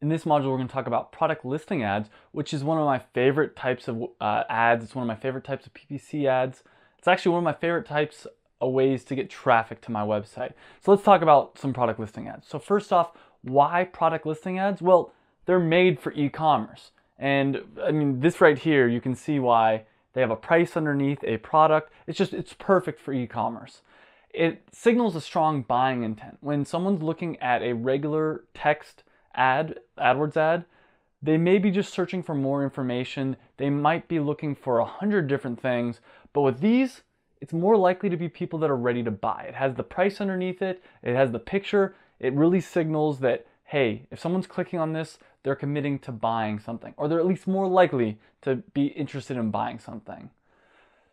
In this module, we're going to talk about product listing ads, which is one of my favorite types of ads. It's one of my favorite types of PPC ads. It's actually one of my favorite types of ways to get traffic to my website. So let's talk about some product listing ads. So first off, why product listing ads? Well, they're made for e-commerce. And I mean, this right here, you can see why. They have a price underneath a product. It's perfect for e-commerce. It signals a strong buying intent. When someone's looking at a regular text AdWords ad, they may be just searching for more information. They might be looking for 100 different things, but with these, it's more likely to be people that are ready to buy. It has the price underneath it. It has the picture. It really signals that, hey, if someone's clicking on this, they're committing to buying something, or they're at least more likely to be interested in buying something.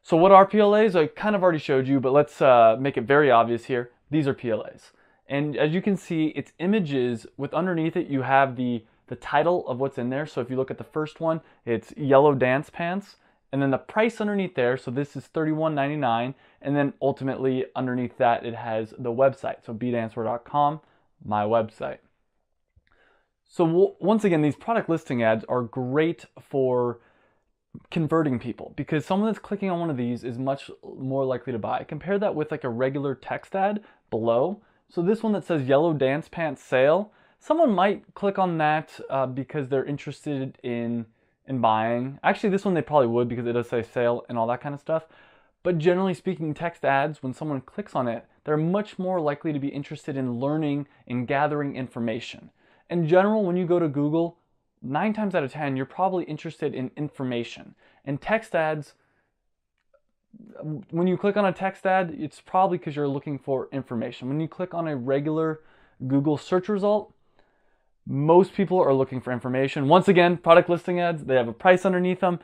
So what are PLAs? I kind of already showed you, but let's make it very obvious here. These are PLAs. And as you can see, it's images with underneath it, you have the title of what's in there. So if you look at the first one, it's yellow dance pants. And then the price underneath there, so this is $31.99. And then ultimately underneath that, it has the website. So bdancewear.com, my website. So once again, these product listing ads are great for converting people because someone that's clicking on one of these is much more likely to buy. Compare that with like a regular text ad below. So this one that says yellow dance pants sale, someone might click on that because they're interested in buying. Actually, this one they probably would because it does say sale and all that kind of stuff. But generally speaking, text ads, when someone clicks on it, they're much more likely to be interested in learning and gathering information. In general, when you go to Google, 9 times out of 10, you're probably interested in information. And text ads, when you click on a text ad, it's probably because you're looking for information. When you click on a regular Google search result, most people are looking for information. Once again, product listing ads, they have a price underneath them.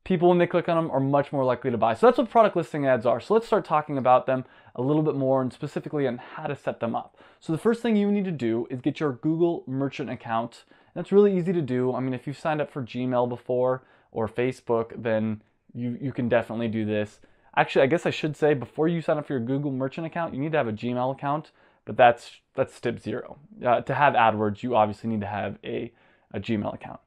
People, when they click on them, are much more likely to buy. So that's what product listing ads are. So let's start talking about them a little bit more and specifically on how to set them up. So the first thing you need to do is get your Google merchant account. That's really easy to do. I mean, if you've signed up for Gmail before or Facebook, then you can definitely do this. Actually, I guess I should say before you sign up for your Google merchant account, you need to have a Gmail account, but that's step 0. To have AdWords, you obviously need to have a Gmail account.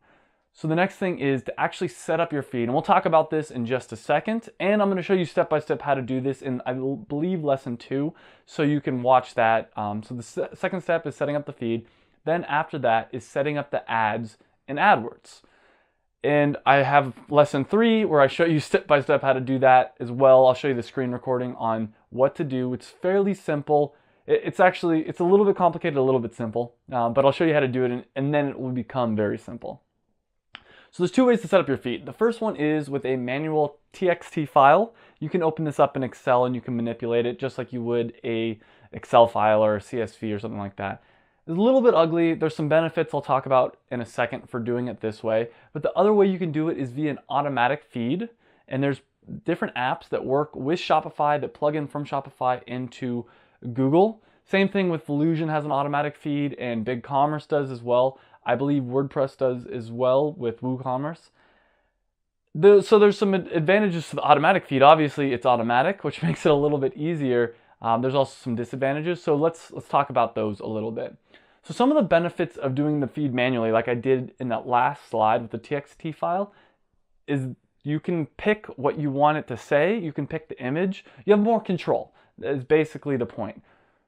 So the next thing is to actually set up your feed. And we'll talk about this in just a second. And I'm going to show you step by step how to do this in, I believe, lesson 2. So you can watch that. So the second step is setting up the feed. Then after that is setting up the ads in AdWords. And I have lesson 3 where I show you step by step how to do that as well. I'll show you the screen recording on what to do. It's fairly simple. It's a little bit complicated, a little bit simple. But I'll show you how to do it and then it will become very simple. So there's 2 ways to set up your feed. The first one is with a manual TXT file. You can open this up in Excel and you can manipulate it just like you would a Excel file or a CSV or something like that. It's a little bit ugly. There's some benefits I'll talk about in a second for doing it this way. But the other way you can do it is via an automatic feed. And there's different apps that work with Shopify that plug in from Shopify into Google. Same thing with Volusion has an automatic feed and BigCommerce does as well. I believe WordPress does as well with WooCommerce. So there's some advantages to the automatic feed. Obviously, it's automatic, which makes it a little bit easier. There's also some disadvantages. So let's talk about those a little bit. So some of the benefits of doing the feed manually, like I did in that last slide with the TXT file, is you can pick what you want it to say. You can pick the image. You have more control. That is basically the point.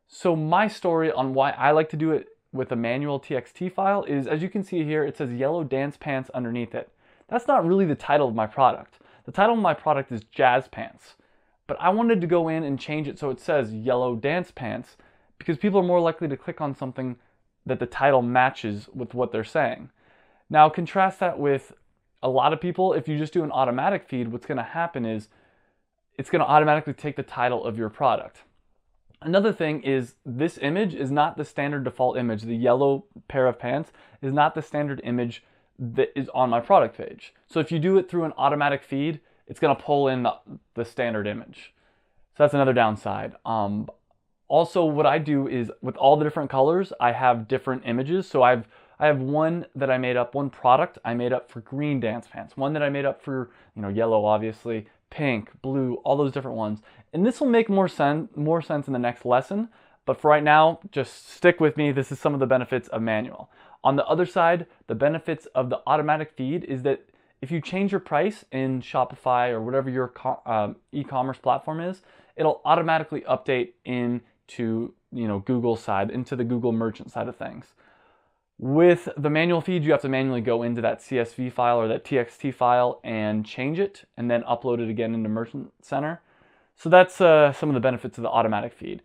So my story on why I like to do it with a manual TXT file is, as you can see here, it says yellow dance pants underneath it. That's not really the title of my product. The title of my product is jazz pants. But I wanted to go in and change it so it says yellow dance pants because people are more likely to click on something that the title matches with what they're saying. Now contrast that with a lot of people. If you just do an automatic feed, what's going to happen is it's going to automatically take the title of your product. Another thing is this image is not the standard default image. The yellow pair of pants is not the standard image that is on my product page. So if you do it through an automatic feed, it's going to pull in the standard image. So that's another downside. Also, what I do is with all the different colors, I have different images. So I have one that I made up, one product I made up for green dance pants, one that I made up for, yellow, obviously, pink, blue, all those different ones. And this will make more sense in the next lesson. But for right now, just stick with me. This is some of the benefits of manual. On the other side, the benefits of the automatic feed is that if you change your price in Shopify or whatever your e-commerce platform is, it'll automatically update into Google side, into the Google merchant side of things. With the manual feed, you have to manually go into that CSV file or that TXT file and change it and then upload it again into Merchant Center. So that's some of the benefits of the automatic feed.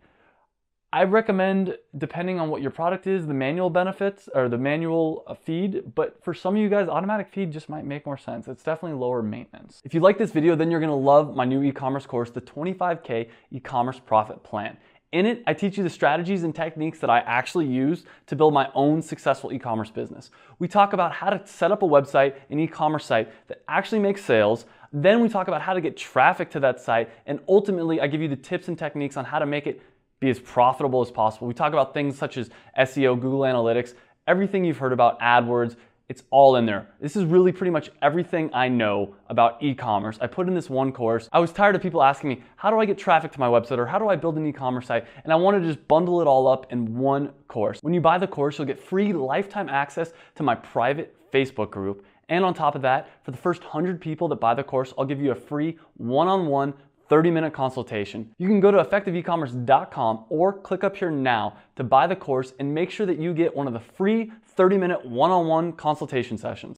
I recommend, depending on what your product is, the manual benefits or the manual feed, but for some of you guys, automatic feed just might make more sense. It's definitely lower maintenance. If you like this video, then you're gonna love my new e-commerce course, the 25K e-commerce profit plan. In it, I teach you the strategies and techniques that I actually use to build my own successful e-commerce business. We talk about how to set up a website, an e-commerce site that actually makes sales. Then we talk about how to get traffic to that site. And ultimately, I give you the tips and techniques on how to make it be as profitable as possible. We talk about things such as SEO, Google Analytics, everything you've heard about, AdWords. It's all in there. This is really pretty much everything I know about e-commerce. I put in this one course. I was tired of people asking me, how do I get traffic to my website or how do I build an e-commerce site? And I wanted to just bundle it all up in one course. When you buy the course, you'll get free lifetime access to my private Facebook group. And on top of that, for the first 100 people that buy the course, I'll give you a free one-on-one 30-minute consultation. You can go to effectiveecommerce.com or click up here now to buy the course and make sure that you get one of the free 30-minute one-on-one consultation sessions.